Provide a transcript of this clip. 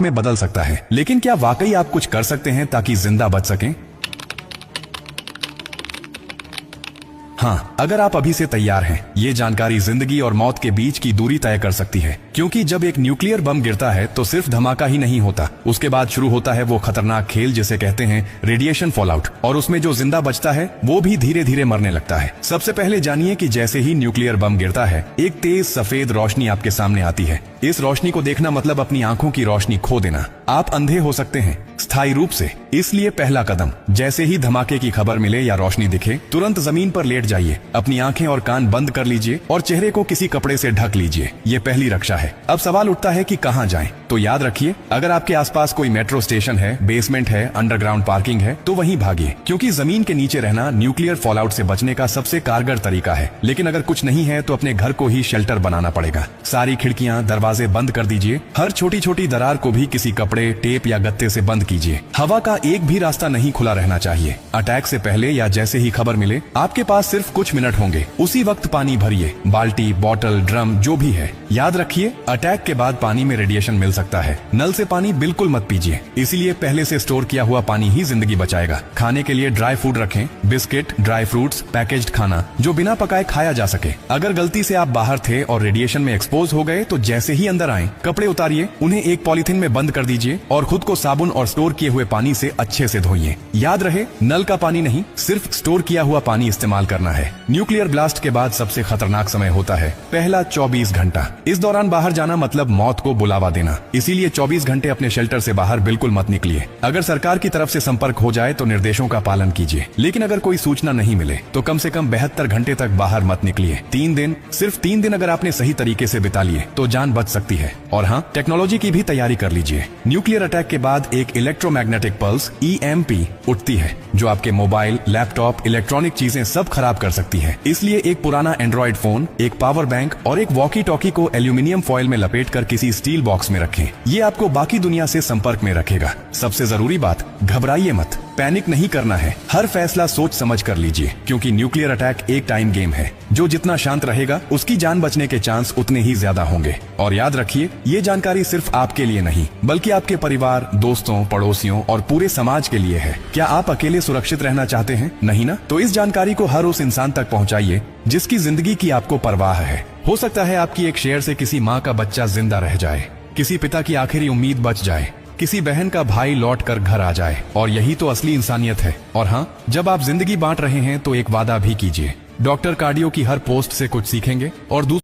खतरनाक में बदल सकता है। लेकिन क्या वाकई आप कुछ कर सकते हैं ताकि जिंदा बच सकें? हाँ, अगर आप अभी से तैयार हैं, ये जानकारी जिंदगी और मौत के बीच की दूरी तय कर सकती है। क्योंकि जब एक न्यूक्लियर बम गिरता है तो सिर्फ धमाका ही नहीं होता, उसके बाद शुरू होता है वो खतरनाक खेल जिसे कहते हैं रेडिएशन फॉलआउट। और उसमें जो जिंदा बचता है वो भी धीरे धीरे मरने लगता है। सबसे पहले जानिए कि जैसे ही न्यूक्लियर बम गिरता है, एक तेज सफेद रोशनी आपके सामने आती है। इस रोशनी को देखना मतलब अपनी आंखों की रोशनी खो देना। आप अंधे हो सकते हैं स्थायी रूप से। इसलिए पहला कदम, जैसे ही धमाके की खबर मिले या रोशनी दिखे, तुरंत जमीन पर लेट जाइए, अपनी आंखें और कान बंद कर लीजिए और चेहरे को किसी कपड़े से ढक लीजिए। ये पहली रक्षा है। अब सवाल उठता है कि कहां जाएं? तो याद रखिए, अगर आपके आसपास कोई मेट्रो स्टेशन है, बेसमेंट है, अंडरग्राउंड पार्किंग है, तो वहीं भागिए, क्योंकि जमीन के नीचे रहना न्यूक्लियर फॉलआउट से बचने का सबसे कारगर तरीका है। लेकिन अगर कुछ नहीं है तो अपने घर को ही शेल्टर बनाना पड़ेगा। सारी खिड़कियां, दरवाजे बंद कर दीजिए। हर छोटी छोटी दरार को भी किसी कपड़े, टेप या गत्ते से बंद कीजिए। हवा का एक भी रास्ता नहीं खुला रहना चाहिए। अटैक से पहले या जैसे ही खबर मिले, आपके पास सिर्फ कुछ मिनट होंगे। उसी वक्त पानी भरिए, बाल्टी, बोतल, ड्रम जो भी है। याद रखिए, अटैक के बाद पानी में रेडिएशन मिल सकता है। नल से पानी बिल्कुल मत पीजिए, इसीलिए पहले से स्टोर किया हुआ पानी ही जिंदगी बचाएगा। खाने के लिए ड्राई फूड रखें, बिस्किट, ड्राई फ्रूट्स, पैकेज्ड खाना जो बिना पकाए खाया जा सके। अगर गलती से आप बाहर थे और रेडिएशन में एक्सपोज हो गए तो जैसे ही अंदर आए, कपड़े उतारिए, उन्हें एक पॉलिथीन में बंद कर दीजिए और खुद को साबुन और स्टोर किए हुए पानी से अच्छे से धोइए। याद रहे, नल का पानी नहीं, सिर्फ स्टोर किया हुआ पानी इस्तेमाल करना है। न्यूक्लियर ब्लास्ट के बाद सबसे खतरनाक समय होता है पहला 24 घंटा। इस दौरान बाहर जाना मतलब मौत को बुलावा देना। इसीलिए 24 घंटे अपने शेल्टर से बाहर बिल्कुल मत निकलिए। अगर सरकार की तरफ से संपर्क हो जाए तो निर्देशों का पालन कीजिए, लेकिन अगर कोई सूचना नहीं मिले तो कम से कम 72 घंटे तक बाहर मत निकलिए। 3 दिन, सिर्फ 3 दिन अगर आपने सही तरीके से बिता लिए तो जान बच सकती है। और हाँ, टेक्नोलॉजी की भी तैयारी कर लीजिए। न्यूक्लियर अटैक के बाद एक इलेक्ट्रोमैग्नेटिक पल्स EMP उठती है, जो आपके मोबाइल, लैपटॉप, इलेक्ट्रॉनिक चीजें सब खराब कर सकती है। इसलिए एक पुराना एंड्रॉइड फोन, एक पावर बैंक और एक वॉकी टॉकी को एल्यूमिनियम फॉइल में लपेटकर किसी स्टील बॉक्स में रखें। ये आपको बाकी दुनिया से संपर्क में रखेगा। सबसे जरूरी बात, घबराइए मत, पैनिक नहीं करना है। हर फैसला सोच समझ कर लीजिए, क्योंकि न्यूक्लियर अटैक एक टाइम गेम है। जो जितना शांत रहेगा, उसकी जान बचने के चांस उतने ही ज्यादा होंगे। और याद रखिए, ये जानकारी सिर्फ आपके लिए नहीं, बल्कि आपके परिवार, दोस्तों, पड़ोसियों और पूरे समाज के लिए है। क्या आप अकेले सुरक्षित रहना चाहते हैं? नहीं ना? तो इस जानकारी को हर उस इंसान तक पहुंचाइए जिसकी जिंदगी की आपको परवाह है। हो सकता है आपकी एक शेयर से किसी माँ का बच्चा जिंदा रह जाए, किसी पिता की आखिरी उम्मीद बच जाए, किसी बहन का भाई लौट कर घर आ जाए। और यही तो असली इंसानियत है। और हाँ, जब आप जिंदगी बांट रहे हैं तो एक वादा भी कीजिए, डॉक्टर कार्डियो की हर पोस्ट से कुछ सीखेंगे और